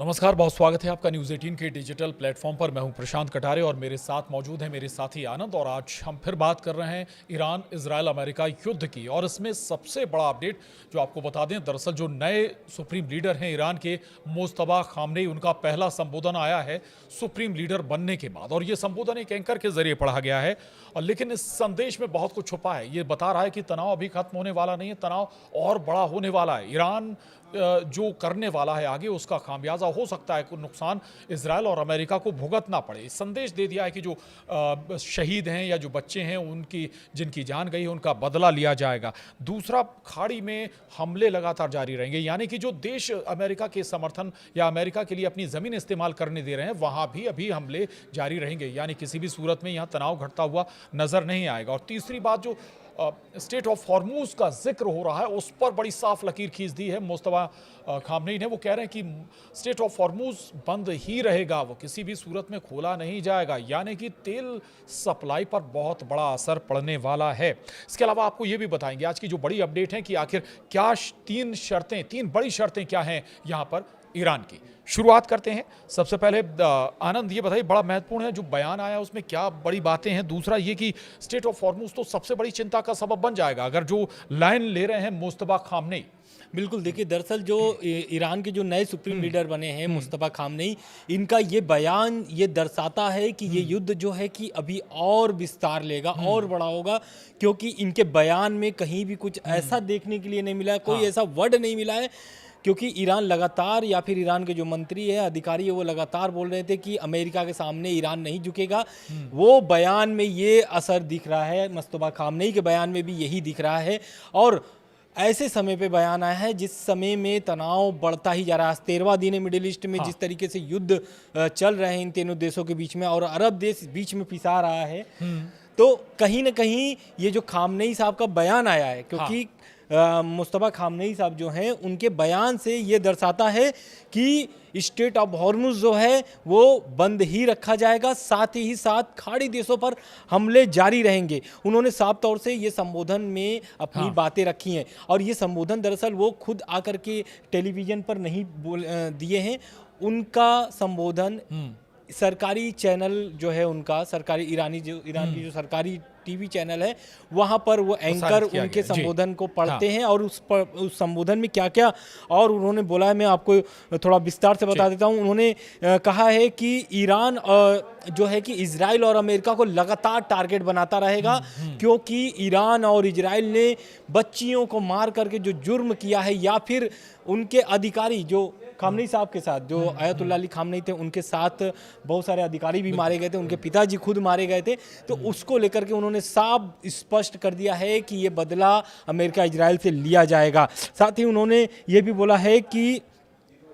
नमस्कार, बहुत स्वागत है आपका न्यूज़ 18 के डिजिटल प्लेटफॉर्म पर। मैं हूं प्रशांत कटारे और मेरे साथ मौजूद है मेरे साथी आनंद। और आज हम फिर बात कर रहे हैं ईरान इजराइल अमेरिका युद्ध की। और इसमें सबसे बड़ा अपडेट जो आपको बता दें, दरअसल जो नए सुप्रीम लीडर हैं ईरान के, मुस्तफा खामनेई, उनका पहला संबोधन आया है सुप्रीम लीडर बनने के बाद। और ये संबोधन एक एंकर के जरिए पढ़ा गया है, और लेकिन इस संदेश में बहुत कुछ छुपा है। ये बता रहा है कि तनाव अभी खत्म होने वाला नहीं है, तनाव और बड़ा होने वाला है। ईरान जो करने वाला है आगे, उसका खामियाजा हो सकता है, कोई नुकसान इजराइल और अमेरिका को भुगतना पड़े। संदेश दे दिया है कि जो शहीद हैं या जो बच्चे हैं, उनकी जिनकी जान गई है, उनका बदला लिया जाएगा। दूसरा, खाड़ी में हमले लगातार जारी रहेंगे, यानी कि जो देश अमेरिका के समर्थन या अमेरिका के लिए अपनी ज़मीन इस्तेमाल करने दे रहे हैं, वहाँ भी अभी हमले जारी रहेंगे, यानी किसी भी सूरत में यहाँ तनाव घटता हुआ नजर नहीं आएगा। और तीसरी बात, जो स्टेट ऑफ हॉर्मूज का जिक्र हो रहा है, उस पर बड़ी साफ लकीर खींच दी है मुस्तफा खामनेई ने। वो कह रहे हैं कि स्टेट ऑफ हॉर्मूज बंद ही रहेगा, वो किसी भी सूरत में खोला नहीं जाएगा, यानी कि तेल सप्लाई पर बहुत बड़ा असर पड़ने वाला है। इसके अलावा आपको ये भी बताएंगे आज की जो बड़ी अपडेट है कि आखिर क्या तीन बड़ी शर्तें क्या हैं यहाँ पर ईरान की। शुरुआत करते हैं। सबसे पहले आनंद, ये बताइए, बड़ा महत्वपूर्ण है जो बयान आया, उसमें क्या बड़ी बातें हैं। दूसरा ये कि स्टेट ऑफ हॉर्मूज तो सबसे बड़ी चिंता का सबब बन जाएगा अगर जो लाइन ले रहे हैं मुस्तफा खामनेई। बिल्कुल, देखिए, दरअसल जो ईरान के जो नए सुप्रीम लीडर बने हैं मुस्तफा खामनेई, इनका ये बयान ये दर्शाता है कि ये युद्ध जो है कि अभी और विस्तार लेगा और बड़ा होगा, क्योंकि इनके बयान में कहीं भी कुछ ऐसा देखने के लिए नहीं मिला है, कोई ऐसा वर्ड नहीं मिला है। क्योंकि ईरान लगातार, या फिर ईरान के जो मंत्री है, अधिकारी है, वो लगातार बोल रहे थे कि अमेरिका के सामने ईरान नहीं झुकेगा। वो बयान में ये असर दिख रहा है, मुस्तफा खामनेई के बयान में भी यही दिख रहा है। और ऐसे समय पे बयान आया है जिस समय में तनाव बढ़ता ही जा रहा है। 13वां दिन है मिडिल ईस्ट में, जिस तरीके से युद्ध चल रहे हैं इन तीनों देशों के बीच में, और अरब देश बीच में पिसा रहा है। तो कहीं ना कहीं ये जो खामनेई साहब का बयान आया है, क्योंकि मुस्तफा खामनेई साहब जो हैं, उनके बयान से ये दर्शाता है कि स्टेट ऑफ हॉर्मुज जो है वो बंद ही रखा जाएगा, साथ ही साथ खाड़ी देशों पर हमले जारी रहेंगे। उन्होंने साफ तौर से ये संबोधन में अपनी बातें रखी हैं, और ये संबोधन दरअसल वो खुद आकर के टेलीविज़न पर नहीं दिए हैं। उनका संबोधन सरकारी चैनल जो है, उनका सरकारी ईरान की जो सरकारी टीवी चैनल है, वहाँ पर वो एंकर उनके संबोधन को पढ़ते हैं, और उस संबोधन में क्या क्या और उन्होंने बोला है, मैं आपको थोड़ा विस्तार से बता देता हूँ। उन्होंने कहा है कि ईरान जो है कि इजराइल और अमेरिका को लगातार टारगेट बनाता रहेगा, क्योंकि ईरान और इजराइल ने बच्चियों को मार करके जो जुर्म किया है, या फिर उनके अधिकारी जो खामनेई साहब के साथ, जो आयतुल्लाह अली खामनेई थे, उनके साथ बहुत सारे अधिकारी भी मारे गए थे, उनके पिताजी खुद मारे गए थे। तो उसको लेकर के उन्होंने साफ स्पष्ट कर दिया है कि ये बदला अमेरिका इजराइल से लिया जाएगा। साथ ही उन्होंने ये भी बोला है कि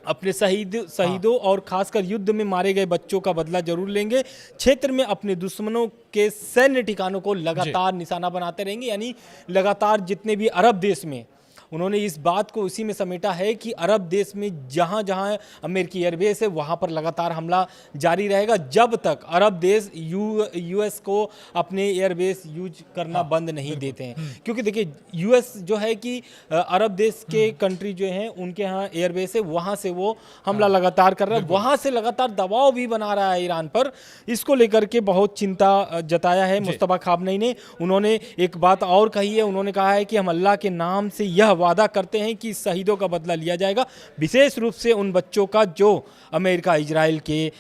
अपने शहीदों और खासकर युद्ध में मारे गए बच्चों का बदला जरूर लेंगे। क्षेत्र में अपने दुश्मनों के सैन्य ठिकानों को लगातार निशाना बनाते रहेंगे, यानी लगातार जितने भी अरब देश में, उन्होंने इस बात को उसी में समेटा है कि अरब देश में जहाँ जहाँ अमेरिकी एयरबेस है, वहाँ पर लगातार हमला जारी रहेगा, जब तक अरब देश यूएस को अपने एयरबेस यूज करना बंद नहीं देते हैं। क्योंकि देखिए, यूएस जो है कि अरब देश के कंट्री जो हैं, उनके यहाँ एयरबेस है, वहाँ से वो हमला लगातार कर रहा है, वहाँ से लगातार दबाव भी बना रहा है ईरान पर। इसको लेकर के बहुत चिंता जताया है मुस्तफा खामनेई ने। उन्होंने एक बात और कही है, उन्होंने कहा है कि हम अल्लाह के नाम से यह वादा करते हैं कि शहीदों का बदला लिया जाएगा, विशेष रूप से उन बच्चों का जो अमेरिका इजराइल के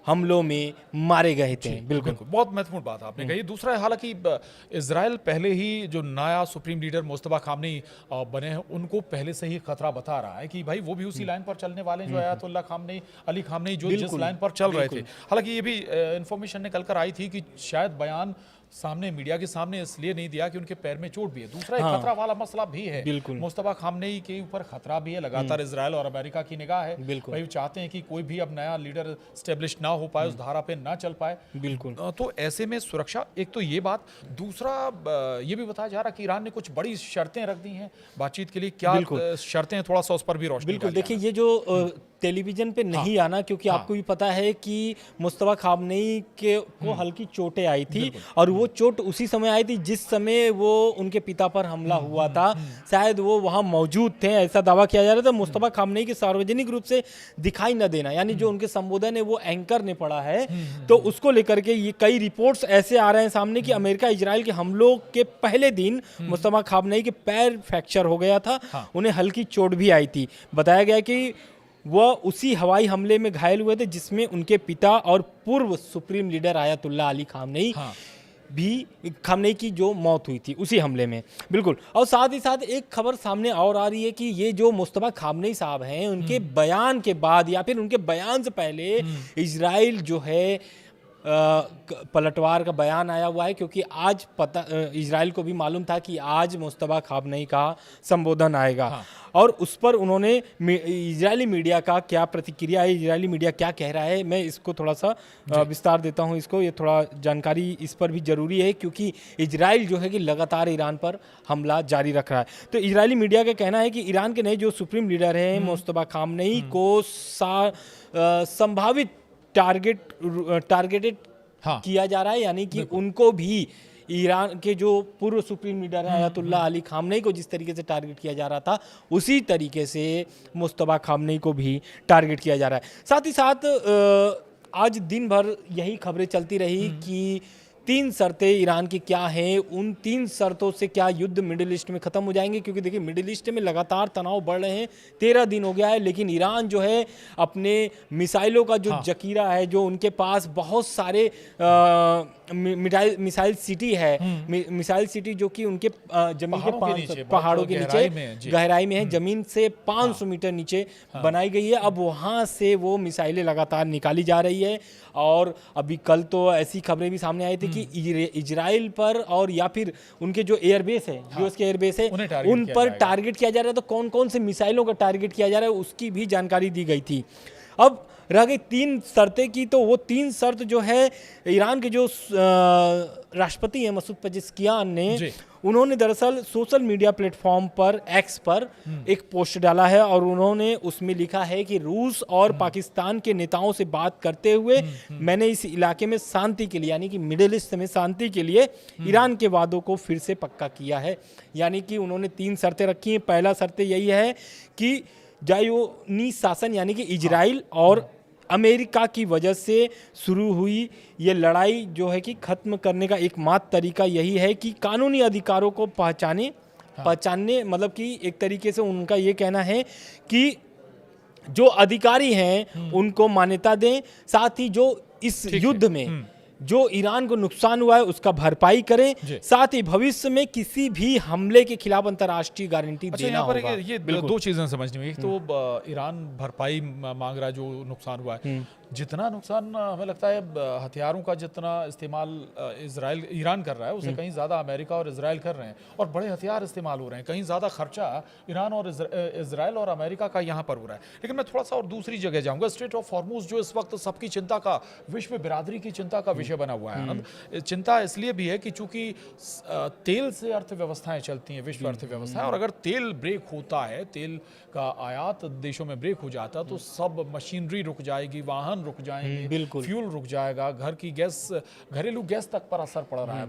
हमलों में मारे गए थे। बिल्कुल, बहुत महत्वपूर्ण बात आपने कही। दूसरा, हालांकि इजराइल पहले ही, जो नया सुप्रीम लीडर मुस्तफा खामनेई बने हैं, उनको पहले से ही खतरा बता रहा है कि भाई वो भी उसी लाइन पर चलने वाले हैं जो आयतुल्लाह अली खामनेई जो जिस लाइन पर चल रहे थे। हालांकि ये भी इंफॉर्मेशन निकल कर आई थी कि शायद बयान सामने, मीडिया के सामने इसलिए नहीं दिया कि उनके पैर में चोट भी है। दूसरा, एक खतरा वाला मसला भी है, मुस्तफा खामनेई के ऊपर खतरा भी है, लगातार इजराइल और अमेरिका की निगाह है। भाई चाहते हैं कि कोई भी अब नया लीडर स्टेब्लिश ना हो पाए, उस धारा पे ना चल पाए। बिल्कुल, तो ऐसे में सुरक्षा, एक तो ये बात। दूसरा, ये भी बताया जा रहा कि ईरान ने कुछ बड़ी शर्तें रख दी हैं बातचीत के लिए। क्या शर्तें हैं, थोड़ा सा उस पर भी रोशनी। बिल्कुल, देखिए, ये जो टेलीविजन पे नहीं आना, क्योंकि आपको भी पता है कि मुस्तफा खामनेई के को हल्की चोटें आई थी, और वो चोट उसी समय आई थी जिस समय वो उनके पिता पर हमला हुआ था। शायद वो वहाँ मौजूद थे, ऐसा दावा किया जा रहा था। मुस्तफा खामनेई के सार्वजनिक रूप से दिखाई न देना, यानी जो उनके संबोधन है वो एंकर ने पढ़ा है, तो उसको लेकर के ये कई रिपोर्ट्स ऐसे आ रहे हैं सामने कि अमेरिका इजराइल के हमलों के पहले दिन मुस्तफा खामनेई के पैर फ्रैक्चर हो गया था, उन्हें हल्की चोट भी आई थी। बताया गया कि वह उसी हवाई हमले में घायल हुए थे जिसमें उनके पिता और पूर्व supreme leader Ayatollah Ali Khamenei Khamenei की जो मौत हुई थी उसी हमले में। बिल्कुल। और साथ ही साथ एक खबर सामने और आ रही है कि ये जो मुस्तफा खामनेई साहब हैं, उनके बयान के बाद या फिर उनके बयान से पहले इजराइल जो है पलटवार का बयान आया हुआ है, क्योंकि आज पता इजराइल को भी मालूम था कि आज मुस्तफा खामनेई का संबोधन आएगा। और उस पर उन्होंने इजरायली मीडिया का क्या प्रतिक्रिया है, इजरायली मीडिया क्या कह रहा है, मैं इसको थोड़ा सा विस्तार देता हूं। इसको ये थोड़ा जानकारी इस पर भी ज़रूरी है, क्योंकि इजराइल जो है कि लगातार ईरान पर हमला जारी रख रहा है। तो इजरायली मीडिया का कहना है कि ईरान के नए जो सुप्रीम लीडर हैं मुस्तफा खामनेई को संभावित टारगेटेड किया जा रहा है, यानी कि उनको भी ईरान के जो पूर्व सुप्रीम लीडर हैं आयतुल्लाह अली खामनेई को जिस तरीके से टारगेट किया जा रहा था, उसी तरीके से मुस्तफा खामनेई को भी टारगेट किया जा रहा है। साथ ही साथ आज दिन भर यही खबरें चलती रही कि 3 शर्तें ईरान की क्या हैं, उन 3 शर्तों से क्या युद्ध मिडिल ईस्ट में ख़त्म हो जाएंगे, क्योंकि देखिए मिडिल ईस्ट में लगातार तनाव बढ़ रहे हैं। 13 दिन हो गया है, लेकिन ईरान जो है अपने मिसाइलों का जो जखीरा है, जो उनके पास बहुत सारे मिसाइल सिटी है, मिसाइल सिटी जो कि उनके जमीन के पहाड़ों के नीचे गहराई में है, जमीन से 500 मीटर नीचे बनाई गई है। अब वहाँ से वो मिसाइलें लगातार निकाली जा रही है। और अभी कल तो ऐसी खबरें भी सामने आई थी कि इजराइल पर और या फिर उनके जो एयरबेस है, यूएस के एयरबेस है, उन पर टारगेट किया जा रहा है। तो कौन कौन से मिसाइलों का टारगेट किया जा रहा है उसकी भी जानकारी दी गई थी। अब रह गई 3 शर्तें की, तो वो 3 शर्त जो है ईरान के जो राष्ट्रपति हैं मसूद पेजेस्कियान ने, उन्होंने दरअसल सोशल मीडिया प्लेटफॉर्म पर एक्स पर एक पोस्ट डाला है, और उन्होंने उसमें लिखा है कि रूस और पाकिस्तान के नेताओं से बात करते हुए मैंने इस इलाके में शांति के लिए, यानी कि मिडिल ईस्ट में शांति के लिए ईरान के वादों को फिर से पक्का किया है। यानी कि उन्होंने 3 शर्तें रखी हैं। पहला शर्त यही है कि ज़ायोनी शासन, यानी कि इजराइल और अमेरिका की वजह से शुरू हुई ये लड़ाई जो है कि ख़त्म करने का एकमात्र तरीका यही है कि कानूनी अधिकारों को पहचानने, मतलब कि एक तरीके से उनका ये कहना है कि जो अधिकारी हैं उनको मान्यता दें, साथ ही जो इस युद्ध में जो ईरान को नुकसान हुआ है उसका भरपाई करें, साथ ही भविष्य में किसी भी हमले के खिलाफ अंतर्राष्ट्रीय गारंटी देना होगा। ये 2 चीजें समझनी हुई। एक तो ईरान भरपाई मांग रहा है जो नुकसान हुआ है। जितना नुकसान हमें लगता है हथियारों का जितना इस्तेमाल ईरान कर रहा है, उससे कहीं ज़्यादा अमेरिका और इजराइल कर रहे हैं, और बड़े हथियार इस्तेमाल हो रहे हैं। कहीं ज़्यादा खर्चा ईरान और इजराइल और अमेरिका का यहाँ पर हो रहा है। लेकिन मैं थोड़ा सा और दूसरी जगह जाऊँगा। स्ट्रेट ऑफ हॉर्मुज़ जो इस वक्त सबकी चिंता का, विश्व बिरादरी की चिंता का विषय बना हुआ है आनंद। चिंता इसलिए भी है कि चूंकि तेल से अर्थव्यवस्थाएं चलती हैं, विश्व अर्थव्यवस्थाएं, और अगर तेल ब्रेक होता है, तेल का आयात देशों में ब्रेक हो जाता तो सब मशीनरी रुक जाएगी, वाहन रुक जाएंगे, फ्यूल रुक जाएगा, घर की गैस, घरेलू गैस तक पर असर पड़ रहा है।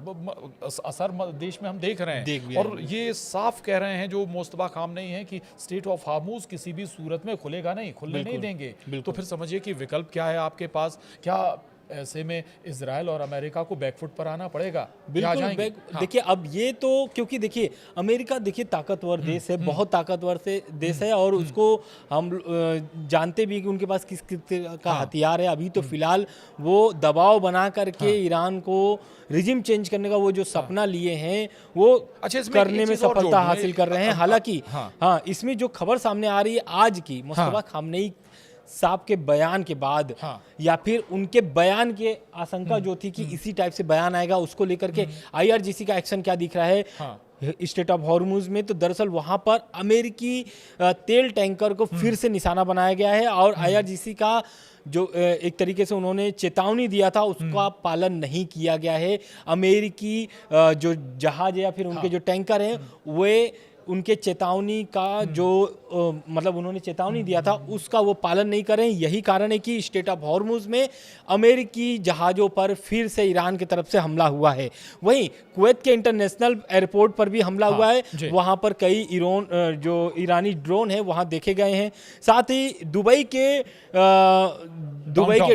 असर देश में हम देख रहे हैं, और ये साफ कह रहे हैं जो मुस्तफा खामनेई हैं कि स्ट्रेट ऑफ हॉर्मुज़ किसी भी सूरत में खुलेगा नहीं, खुलने नहीं देंगे। तो फिर समझिए कि विकल्प क्या है आपके पास। क्या ऐसे में इजराइल और अमेरिका को बैकफुट पर आना पड़ेगा? बिल्कुल। देखिए अब ये तो, क्योंकि देखिए अमेरिका देखिए ताकतवर देश है, बहुत ताकतवर से देश है, और उसको हम जानते भी कि उनके पास किस का हथियार है। अभी तो फिलहाल वो दबाव बना करके ईरान को रिजिम चेंज करने का वो जो सपना लिए हैं वो करने में सफलता हासिल कर रहे हैं। हालांकि इसमें जो खबर सामने आ रही है आज की, मुस्तफा खामनेई साहब के बयान के बाद, या फिर उनके बयान के आशंका जो थी कि इसी टाइप से बयान आएगा, उसको लेकर के आईआरजीसी का एक्शन क्या दिख रहा है स्ट्रेट ऑफ हॉर्मुज़ में, तो दरअसल वहां पर अमेरिकी तेल टैंकर को फिर से निशाना बनाया गया है, और आईआरजीसी का जो एक तरीके से उन्होंने चेतावनी दिया था उसका पालन नहीं किया गया है। अमेरिकी जो जहाज या फिर उनके जो टैंकर हैं वे उनके चेतावनी का जो मतलब उन्होंने चेतावनी दिया था उसका वो पालन नहीं कर रहे हैं। यही कारण है कि स्ट्रेट ऑफ हॉर्मुज में अमेरिकी जहाज़ों पर फिर से ईरान की तरफ से हमला हुआ है। वहीं कुवैत के इंटरनेशनल एयरपोर्ट पर भी हमला हुआ है, वहाँ पर कई जो ईरानी ड्रोन है वहाँ देखे गए हैं। साथ ही दुबई के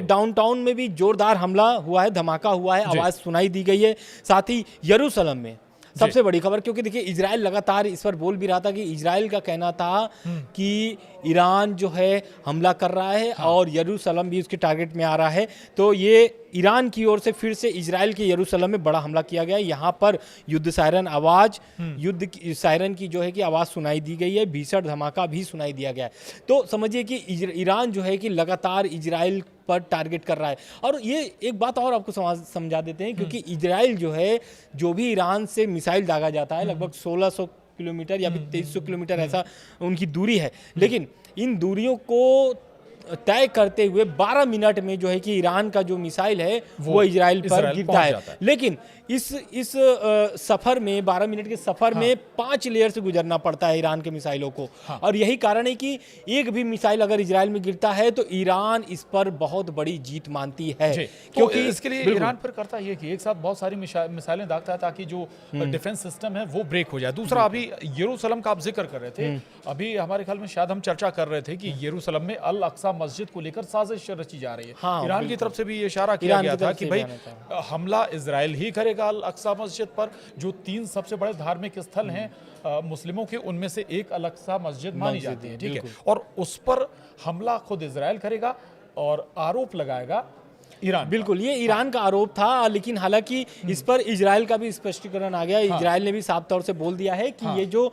डाउनटाउन में भी जोरदार हमला हुआ है, धमाका हुआ है, आवाज़ सुनाई दी गई है। साथ ही यरूशलेम में सबसे बड़ी खबर, क्योंकि देखिए इजराइल लगातार इस पर बोल भी रहा था कि इजराइल का कहना था कि ईरान जो है हमला कर रहा है और यरूशलेम भी उसके टारगेट में आ रहा है। तो ये ईरान की ओर से फिर से इजराइल के यरूशलेम में बड़ा हमला किया गया है। यहाँ पर युद्ध सायरन की जो है कि आवाज़ सुनाई दी गई है, भीषण धमाका भी सुनाई दिया गया है। तो समझिए कि ईरान जो है कि लगातार इजराइल पर टारगेट कर रहा है। और ये एक बात और आपको समझा देते हैं, क्योंकि इजराइल जो है, जो भी ईरान से मिसाइल दागा जाता है, लगभग 1600 किलोमीटर या फिर 2300 किलोमीटर ऐसा उनकी दूरी है, लेकिन इन दूरियों को तय करते हुए 12 मिनट में जो है कि ईरान का जो मिसाइल है वो इजराइल पर गिरता है। लेकिन इस सफर में 12 मिनट के सफर में 5 लेयर से गुजरना पड़ता है ईरान के मिसाइलों को। और यही कारण है कि एक भी मिसाइल अगर इजराइल में गिरता है तो ईरान इस पर बहुत बड़ी जीत मानती है। क्योंकि इसके लिए ईरान पर करता ये कि एक साथ बहुत सारी मिसाइलें दागता है ताकि जो डिफेंस सिस्टम है वो ब्रेक हो जाए। दूसरा, अभी यरूशलेम का आप जिक्र कर रहे थे, अभी हमारे ख्याल में शायद हम चर्चा कर रहे थे कि यरूशलेम में अल अक्सा मस्जिद को लेकर साजिश रची जा रही है। ईरान की तरफ से भी ये इशारा किया गया था कि भाई हमला इजराइल ही करेगा अल अक्सा मस्जिद पर, जो 3 सबसे बड़े धार्मिक स्थल हैं मुस्लिमों के, उनमें से एक अल अक्सा मस्जिद मानी जाती है, ठीक है, और उस पर हमला खुद इजराइल करेगा और आरोप लगाएगा ईरान। बिल्कुल, ये ईरान का आरोप था, लेकिन हालांकि इस पर इजराइल का भी स्पष्टीकरण आ गया। इजराइल ने भी साफ तौर से बोल दिया है कि ये जो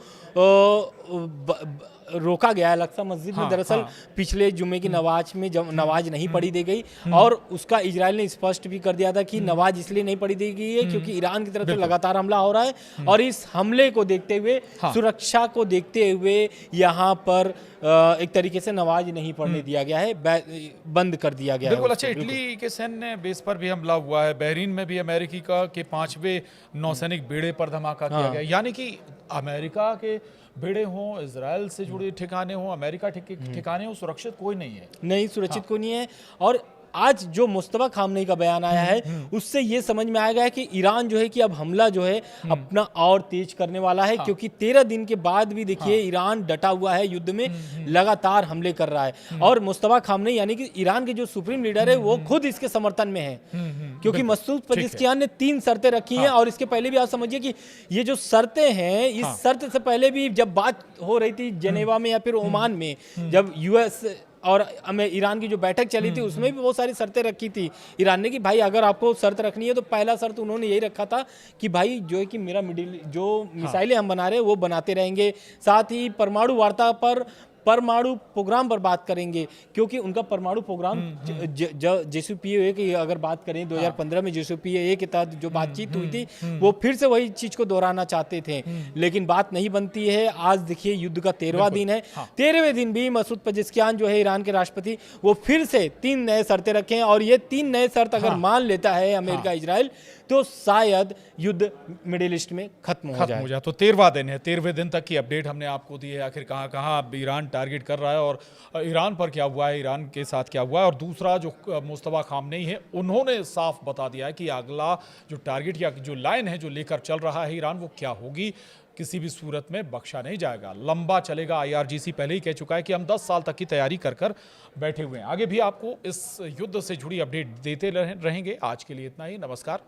रोका गया है अल-अक्सा मस्जिद में, दरअसल पिछले जुमे की नमाज में जब नमाज नहीं पढ़ी दी गई, और उसका इजराइल ने स्पष्ट भी कर दिया था कि नमाज इसलिए नहीं पढ़ी दी गई है क्योंकि ईरान की तरफ से लगातार हमला हो रहा है और इस हमले को देखते हुए, सुरक्षा को देखते हुए यहाँ पर एक तरीके से नमाज नहीं पढ़ने दिया गया है, बंद कर दिया गया है। बिल्कुल। अच्छा, इटली के सैन्य बेस पर भी हमला हुआ है, बहरीन में भी अमेरिकी के 5वें नौसैनिक बेड़े पर धमाका किया गया। यानी कि अमेरिका के बेड़े हों, इजराइल से जुड़े ठिकाने हों, अमेरिका ठिकाने हों, सुरक्षित कोई नहीं है। नहीं, सुरक्षित कोई नहीं है। और आज जो मुस्तफा खामनेई का बयान आया है उससे ये समझ में आ गया है कि ईरान जो है कि अब हमला जो है अपना और तेज करने वाला है, क्योंकि 13 दिन के बाद भी देखिए ईरान डटा हुआ है, युद्ध में लगातार हमले कर रहा है। और मुस्तफा खामनेई यानी कि ईरान के जो सुप्रीम लीडर है वो खुद इसके समर्थन में है, क्योंकि मसूद पेजेश्कियान ने 3 शर्तें रखी हैं। और इसके पहले भी आप समझिए कि ये जो शर्तें हैं, इस शर्त से पहले भी जब बात हो रही थी जेनेवा में या फिर ओमान में, जब यूएस और ईरान की जो बैठक चली थी उसमें भी बहुत सारी शर्तें रखी थी ईरान ने कि भाई अगर आपको शर्त रखनी है तो पहला शर्त उन्होंने यही रखा था कि भाई जो है कि मेरा जो मिसाइलें हम बना रहे हैं वो बनाते रहेंगे। साथ ही परमाणु प्रोग्राम पर बात करेंगे, क्योंकि उनका परमाणु प्रोग्राम JCPOA की अगर बात करें 2015 में JCPOA के तहत जो बातचीत हुई थी वो फिर से वही चीज को दोहराना चाहते थे, लेकिन बात नहीं बनती है। आज देखिए युद्ध का 13वां दिन है, 13वें दिन भी मसूद पेजेश्कियान जो है ईरान के राष्ट्रपति, वो फिर से 3 नए शर्तें रखे हैं और ये 3 नए शर्त अगर मान लेता है अमेरिका इजराइल तो शायद युद्ध मिडिल ईस्ट में खत्म हो जाए। तो 13वां दिन है, 13वें दिन तक की अपडेट हमने आपको दी है, आखिर कहाँ ईरान टारगेट कर रहा है और ईरान पर क्या हुआ है, ईरान के साथ क्या हुआ है। और दूसरा जो मुस्तफा खामनेई है उन्होंने साफ बता दिया है कि अगला जो टारगेट या जो लाइन है जो लेकर चल रहा है ईरान वो क्या होगी, किसी भी सूरत में बख्शा नहीं जाएगा, लंबा चलेगा। IRGC पहले ही कह चुका है कि हम 10 साल तक की तैयारी कर बैठे हुए हैं। आगे भी आपको इस युद्ध से जुड़ी अपडेट देते रहेंगे। आज के लिए इतना ही। नमस्कार।